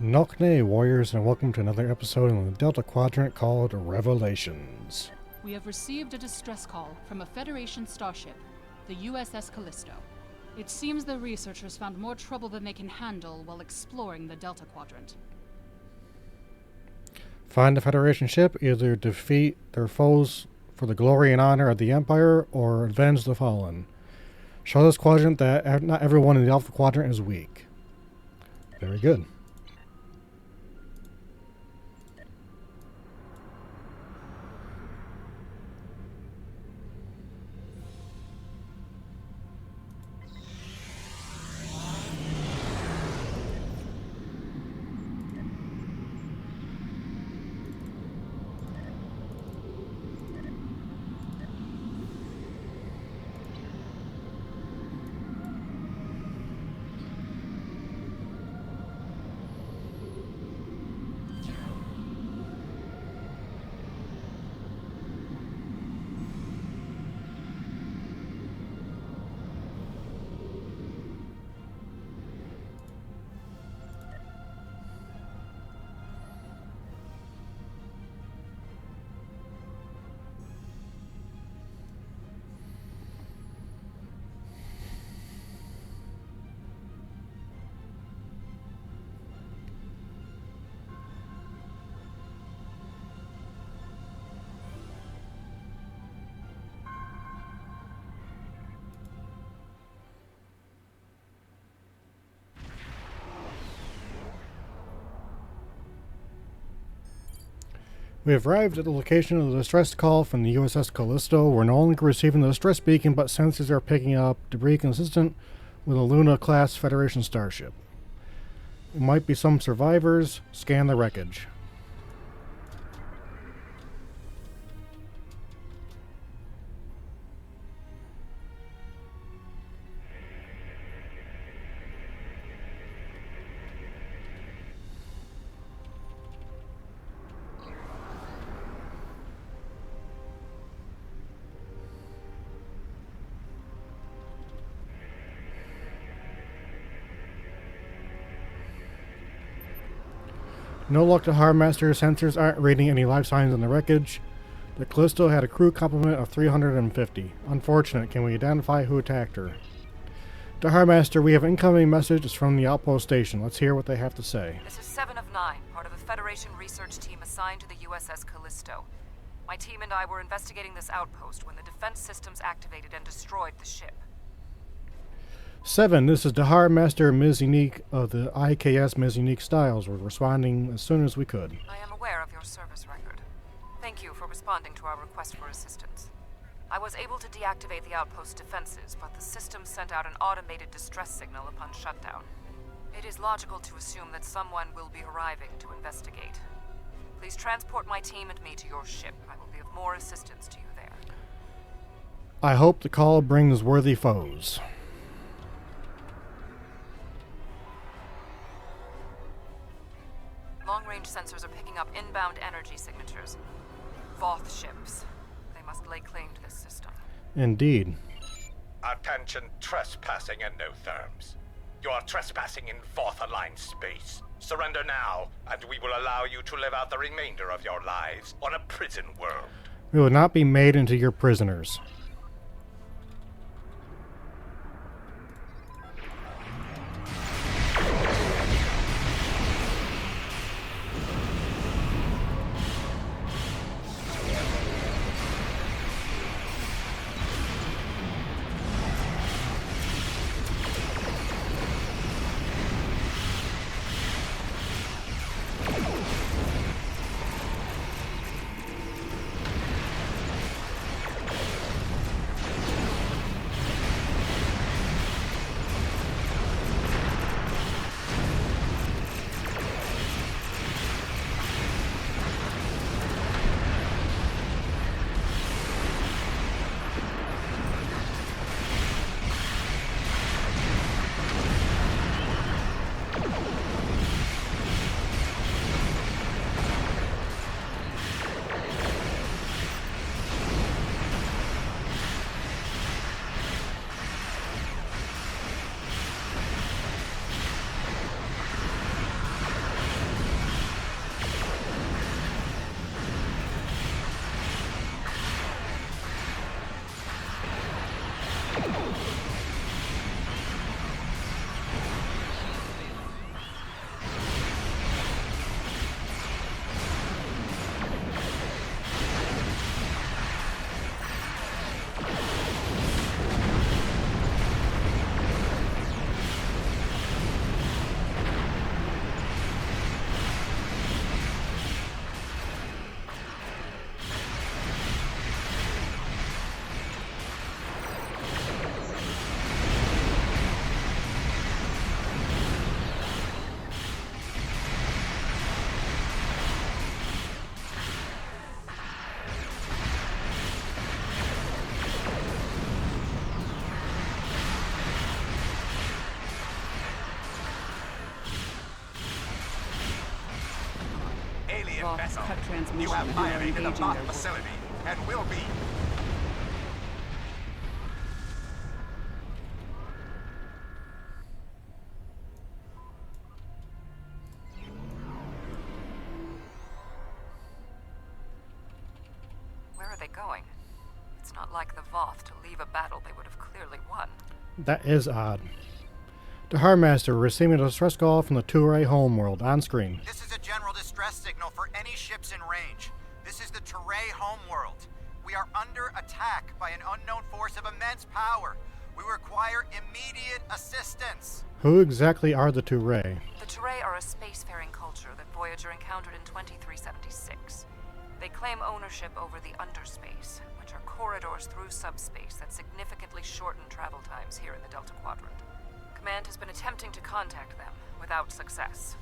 Nokne warriors, and welcome to another episode in the Delta Quadrant called Revelations. We have received a distress call from a Federation starship, the USS Callisto. It seems the researchers found more trouble than they can handle while exploring the Delta Quadrant. Find the Federation ship, either defeat their foes for the glory and honor of the Empire, or avenge the fallen. Show this quadrant that not everyone in the Alpha Quadrant is weak. Very good. We have arrived at the location of the distress call from the USS Callisto. We're no longer receiving the distress beacon, but sensors are picking up debris consistent with a Luna-class Federation starship. There might be some survivors. Scan the wreckage. No luck to Harmaster. Sensors aren't reading any life signs in the wreckage. The Callisto had a crew complement of 350. Unfortunate. Can we identify who attacked her? To Harmaster, we have incoming messages from the outpost station. Let's hear what they have to say. This is 7 of 9, part of a Federation research team assigned to the USS Callisto. My team and I were investigating this outpost when the defense systems activated and destroyed the ship. 7, this is Dahar Master Ms. Unique of the IKS Ms. Unique Styles. We're responding as soon as we could. I am aware of your service record. Thank you for responding to our request for assistance. I was able to deactivate the outpost's defenses, but the system sent out an automated distress signal upon shutdown. It is logical to assume that someone will be arriving to investigate. Please transport my team and me to your ship. I will be of more assistance to you there. I hope the call brings worthy foes. Long-range sensors are picking up inbound energy signatures. Voth ships. They must lay claim to this system. Indeed. Attention, trespassing and no therms. You are trespassing in Voth-aligned space. Surrender now, and we will allow you to live out the remainder of your lives on a prison world. We will not be made into your prisoners. cut transmission You have and are violated the engaging Voth their work. facility and will be. Where are they going? It's not like the Voth to leave a battle they would have clearly won. That is odd. The Harbmaster receiving a distress call from the Toure homeworld on screen. This is a general distress signal for any ships in range. This is the Toure homeworld. We are under attack by an unknown force of immense power. We require immediate assistance. Who exactly are the Toure? The Toure are a spacefaring culture that Voyager encountered in 2376. They claim ownership over the underspace, which are corridors through subspace that significantly shorten travel times here in the Delta Quadrant. Command has been attempting to contact them, without success.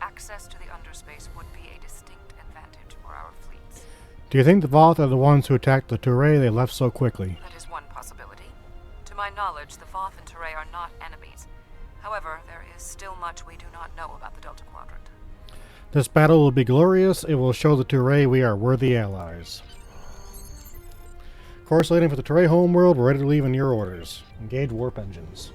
Access to the underspace would be a distinct advantage for our fleets. Do you think the Voth are the ones who attacked the Toure they left so quickly? That is one possibility. To my knowledge, the Voth and Toure are not enemies. However, there is still much we do not know about the Delta Quadrant. This battle will be glorious. It will show the Toure we are worthy allies. Course leading for the Toure homeworld. We're ready to leave in your orders. Engage warp engines.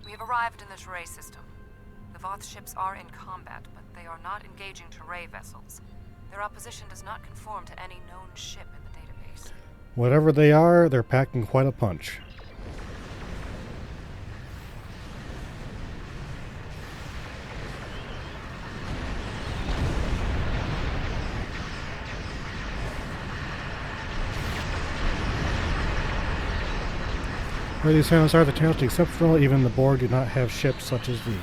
We have arrived in the Toure system. The Voth ships are in combat, but they are not engaging Toure vessels. Their opposition does not conform to any known ship in the database. Whatever they are, they're packing quite a punch. Where these sounds are, the chance to exceptional, even the board do not have ships such as these.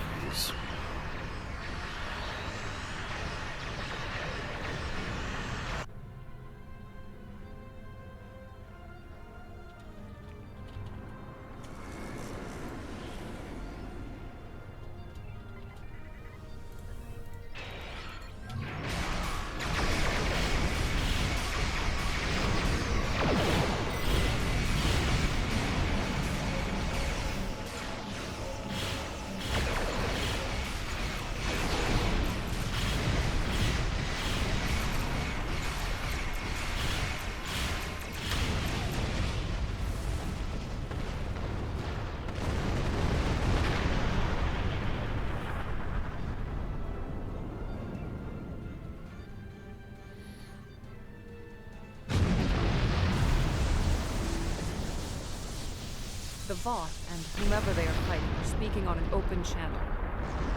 The Voth and whomever they are fighting are speaking on an open channel.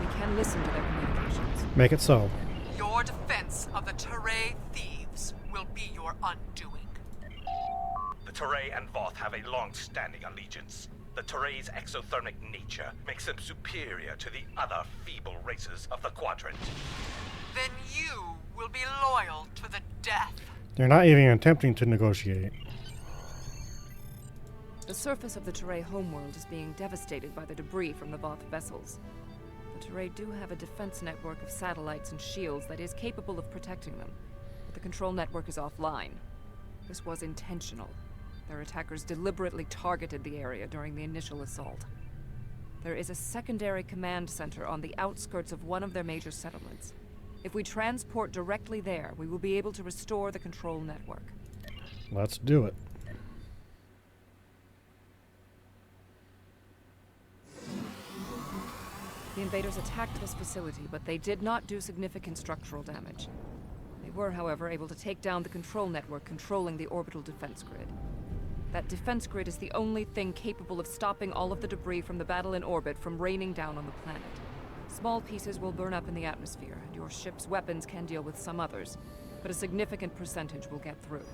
We can listen to their communications. Make it so. Your defense of the Toure thieves will be your undoing. The Toure and Voth have a long-standing allegiance. The Toure's exothermic nature makes them superior to the other feeble races of the Quadrant. Then you will be loyal to the death. They're not even attempting to negotiate. The surface of the Toure homeworld is being devastated by the debris from the Voth vessels. The Toure do have a defense network of satellites and shields that is capable of protecting them, but the control network is offline. This was intentional. Their attackers deliberately targeted the area during the initial assault. There is a secondary command center on the outskirts of one of their major settlements. If we transport directly there, we will be able to restore the control network. Let's do it. The invaders attacked this facility, but they did not do significant structural damage. They were, however, able to take down the control network controlling the orbital defense grid. That defense grid is the only thing capable of stopping all of the debris from the battle in orbit from raining down on the planet. Small pieces will burn up in the atmosphere, and your ship's weapons can deal with some others, but a significant percentage will get through.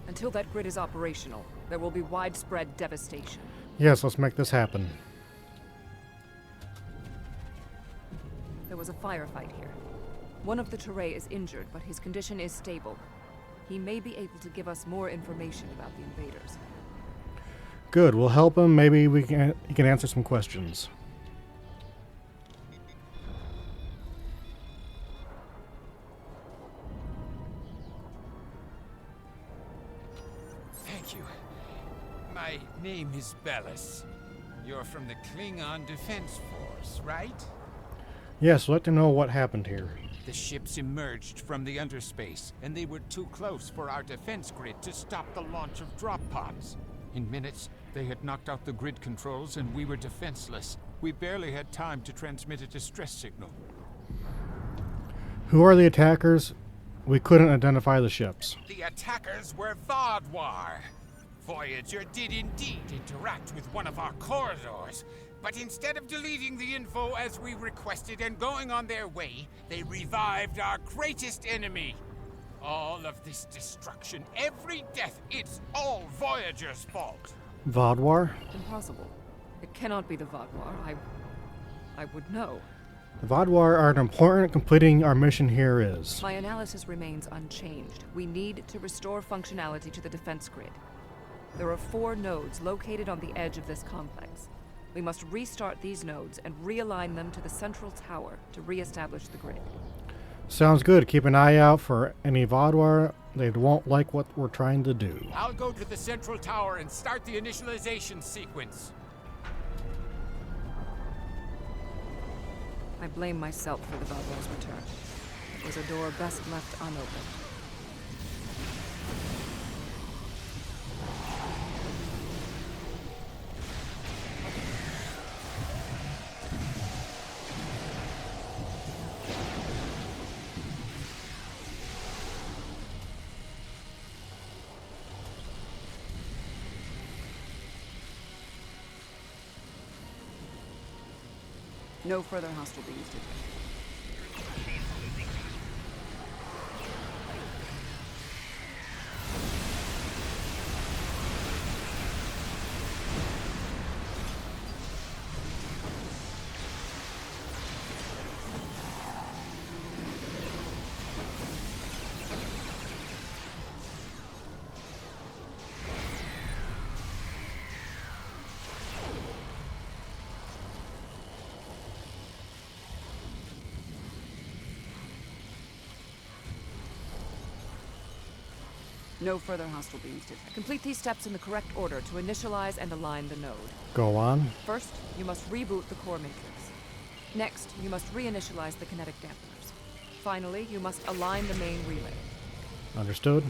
Until that grid is operational, there will be widespread devastation. Yes, let's make this happen. There was a firefight here. One of the Teray is injured, but his condition is stable. He may be able to give us more information about the invaders. Good, we'll help him. Maybe he can answer some questions. Thank you. My name is Bellis. You're from the Klingon Defense Force, right? Yes, I'd like to know what happened here. The ships emerged from the underspace, and they were too close for our defense grid to stop the launch of drop pods. In minutes, they had knocked out the grid controls, and we were defenseless. We barely had time to transmit a distress signal. Who are the attackers? We couldn't identify the ships. The attackers were Vodwar. Voyager did indeed interact with one of our corridors, but instead of deleting the info as we requested and going on their way, they revived our greatest enemy. All of this destruction, every death, it's all Voyager's fault. Vodwar? Impossible. It cannot be the Vodwar. I would know. The Vodwar are important. Completing our mission here is. My analysis remains unchanged. We need to restore functionality to the defense grid. There are 4 nodes located on the edge of this complex. We must restart these nodes and realign them to the central tower to re-establish the grid. Sounds good. Keep an eye out for any Vodwar. They won't like what we're trying to do. I'll go to the central tower and start the initialization sequence. I blame myself for the Vodwar's return. It was a door best left unopened. No further hostile beings detected. No further hostile beings detected. Complete these steps in the correct order to initialize and align the node. Go on. First, you must reboot the core matrix. Next, you must reinitialize the kinetic dampeners. Finally, you must align the main relay. Understood.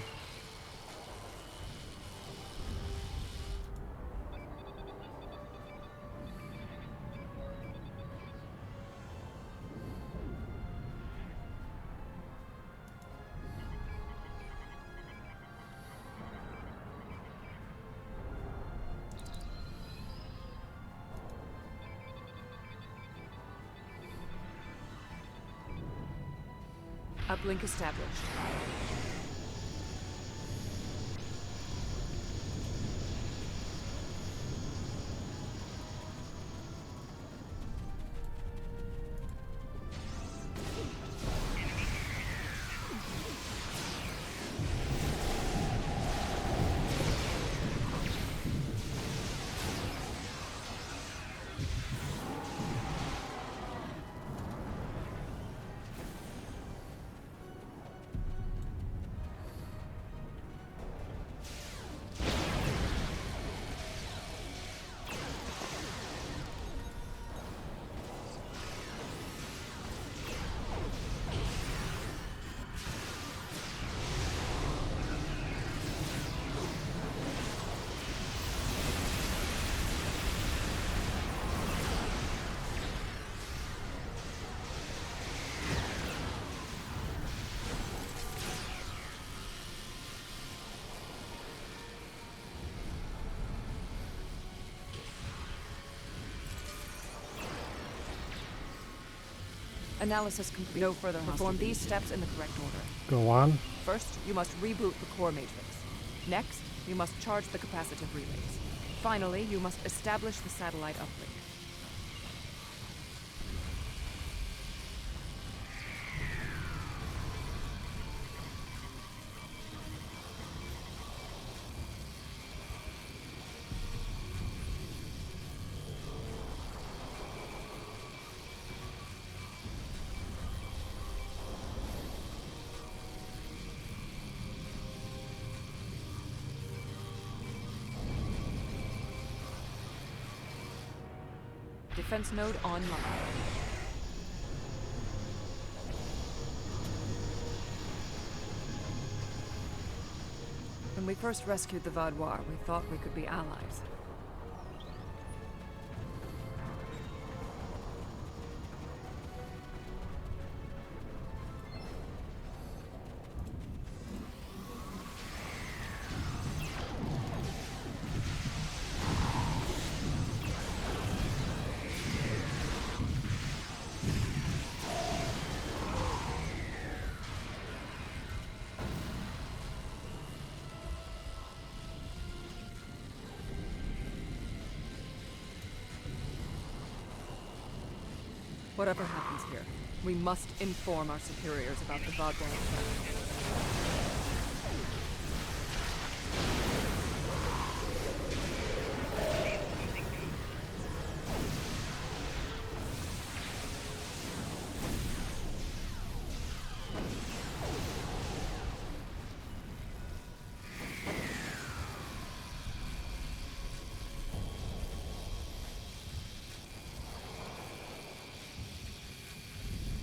Uplink established. Analysis complete. No further. Perform these steps in the correct order. Go on. First, you must reboot the core matrix. Next, you must charge the capacitive relays. Finally, you must establish the satellite uplink. Defense node online. When we first rescued the Vaudois, we thought we could be allies. Whatever happens here, we must inform our superiors about the Vaudois threat.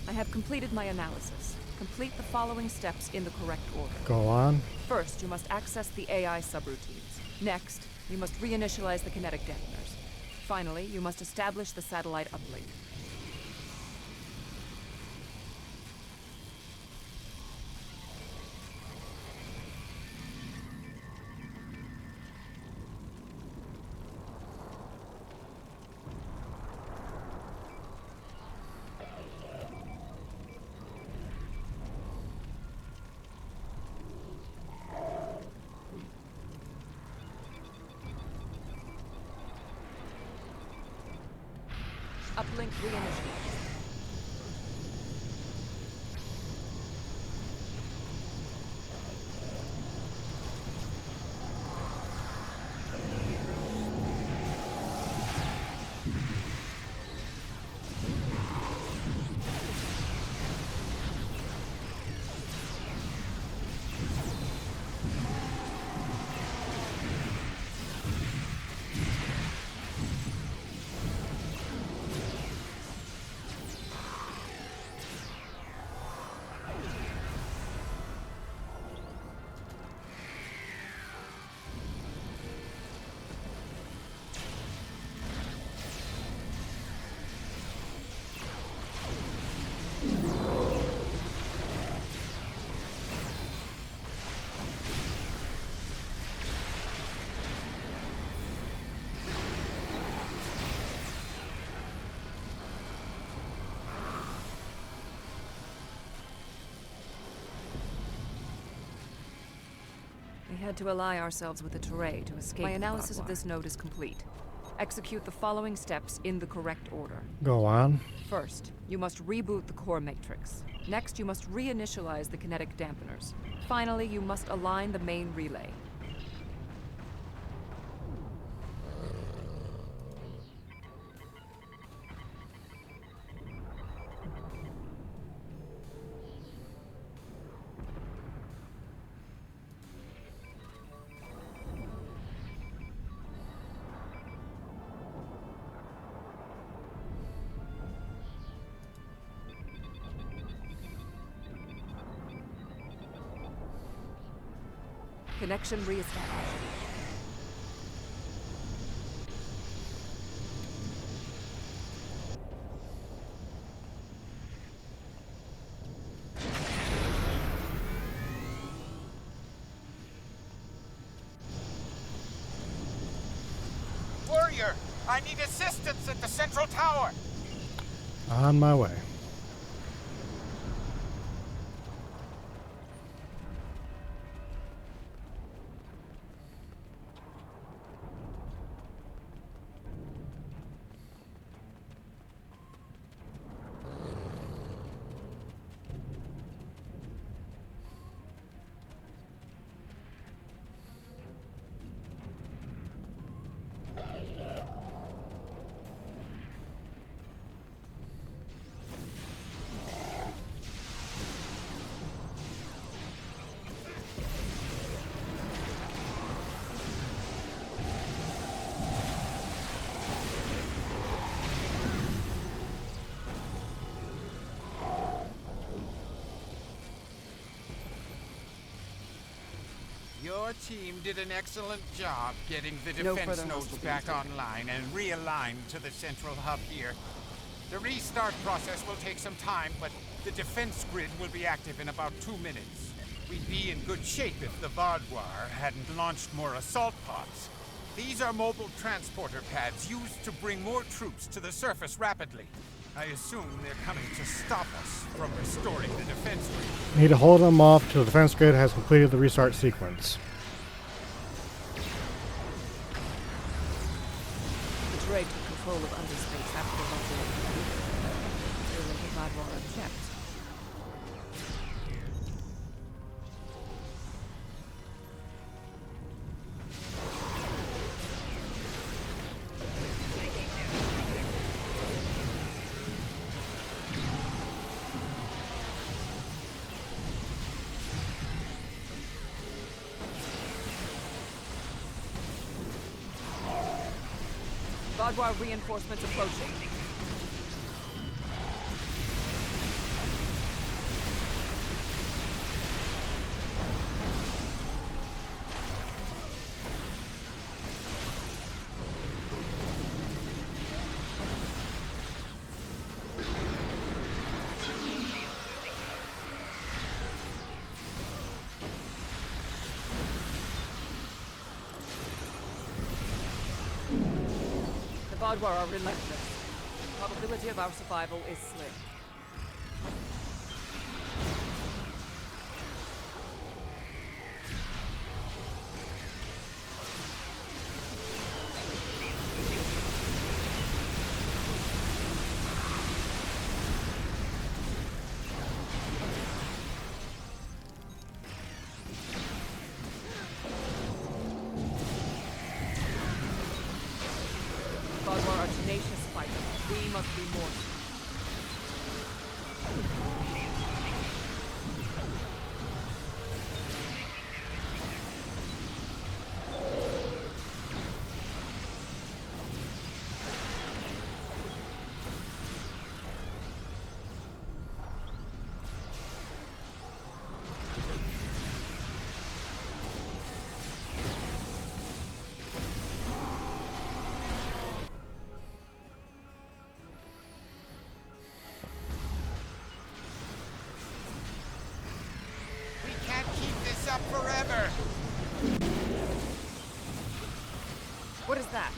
I have completed my analysis. Complete the following steps in the correct order. Go on. First, you must access the AI subroutines. Next, you must reinitialize the kinetic dampeners. Finally, you must establish the satellite uplink. Uplink reinitialized. We had to ally ourselves with the Teray to escape. My analysis of this node is complete. Execute the following steps in the correct order. Go on. First, you must reboot the core matrix. Next, you must reinitialize the kinetic dampeners. Finally, you must align the main relay. Connection reestablished. Warrior, I need assistance at the central tower. On my way. Your team did an excellent job getting the No defense further nodes hostile back beams taken. online and realigned to the central hub here. The restart process will take some time, but the defense grid will be active in about 2 minutes. We'd be in good shape if the Vaadwaur hadn't launched more assault pods. These are mobile transporter pads used to bring more troops to the surface rapidly. I assume they're coming to stop us from restoring the defense grid. Need to hold them off till the defense grid has completed the restart sequence. The Teray took control of underspace after the Vaadwaur. Clearly the Vaadwaur unchecked. Vaadwaur reinforcements approaching. The Vaadwaur are relentless. The probability of our survival is slim. Vaadwaur are tenacious fighters. We must be more. We can't keep this up forever. What is that?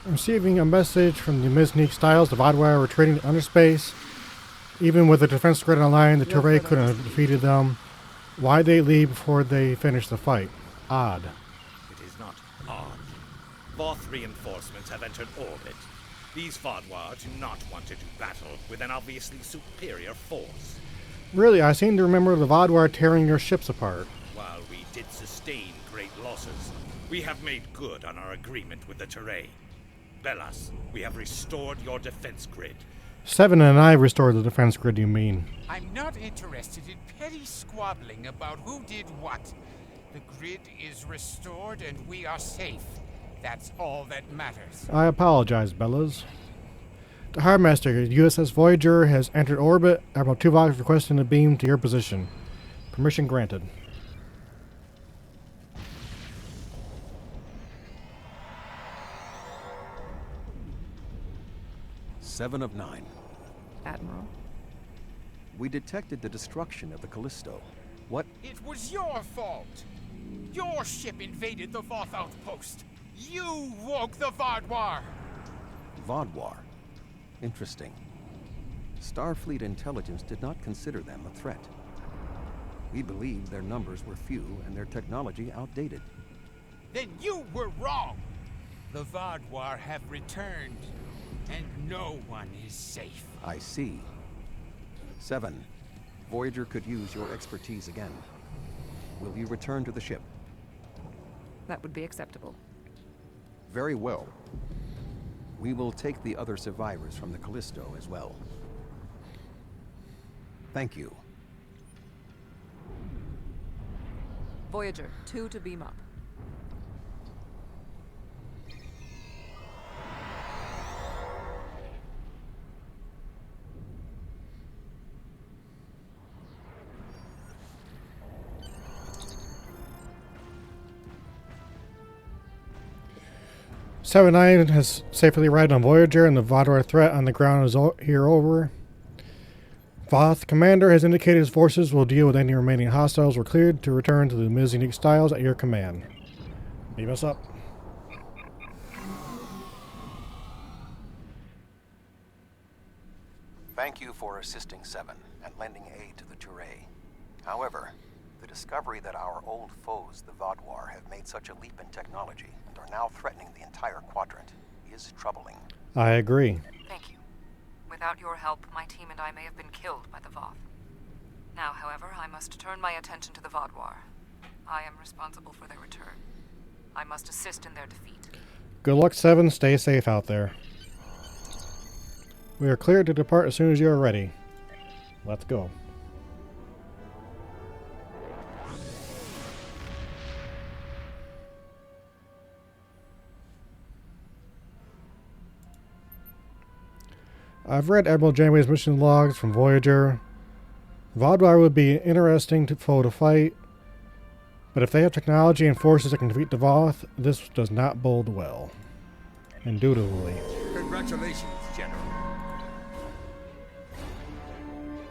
Receiving a message from the Miznik Styles, the Vaadwaur are retreating to underspace. Even with the defense grid online, the Teray couldn't have defeated them. Why'd they leave before they finished the fight? Odd. It is not odd. Voth reinforcements have entered orbit. These Vaadwaur do not want to do battle with an obviously superior force. Really, I seem to remember the Vaadwaur tearing your ships apart. While we did sustain great losses, we have made good on our agreement with the Teray. Belas, we have restored your defense grid. Seven and I restored the defense grid, you mean? I'm not interested in petty squabbling about who did what. The grid is restored and we are safe. That's all that matters. I apologize, Bellas. The Harbmaster, USS Voyager, has entered orbit. Admiral Tuvok is requesting a beam to your position. Permission granted. Seven of 9. Admiral. We detected the destruction of the Callisto. What? It was your fault. Your ship invaded the Voth outpost. You woke the Vaadwaur. Vaadwaur. Interesting. Starfleet intelligence did not consider them a threat. We believed their numbers were few and their technology outdated. Then you were wrong. The Vaadwaur have returned, and no one is safe. I see. 7. Voyager could use your expertise again. Will you return to the ship? That would be acceptable. Very well. We will take the other survivors from the Callisto as well. Thank you. Voyager, 2 to beam up. Seven Nine has safely arrived on Voyager, and the Vaadwaur threat on the ground is here over. Voth Commander has indicated his forces will deal with any remaining hostiles. We're cleared to return to the Ms. Unique Styles at your command. Beam us up. Thank you for assisting 7 and lending aid to the Turay. However, the discovery that our old foes, the Vaadwaur, have made such a leap in technology and are now threatening the entire quadrant is troubling. I agree. Thank you. Without your help, my team and I may have been killed by the Voth. Now, however, I must turn my attention to the Vaadwaur. I am responsible for their return. I must assist in their defeat. Good luck, 7. Stay safe out there. We are cleared to depart as soon as you are ready. Let's go. I've read Admiral Janeway's mission logs from Voyager. Vaadwaur would be an interesting foe to fight, but if they have technology and forces that can defeat the Voth, this does not bode well. Indubitably. Congratulations, General.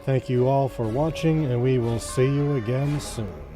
Thank you all for watching, and we will see you again soon.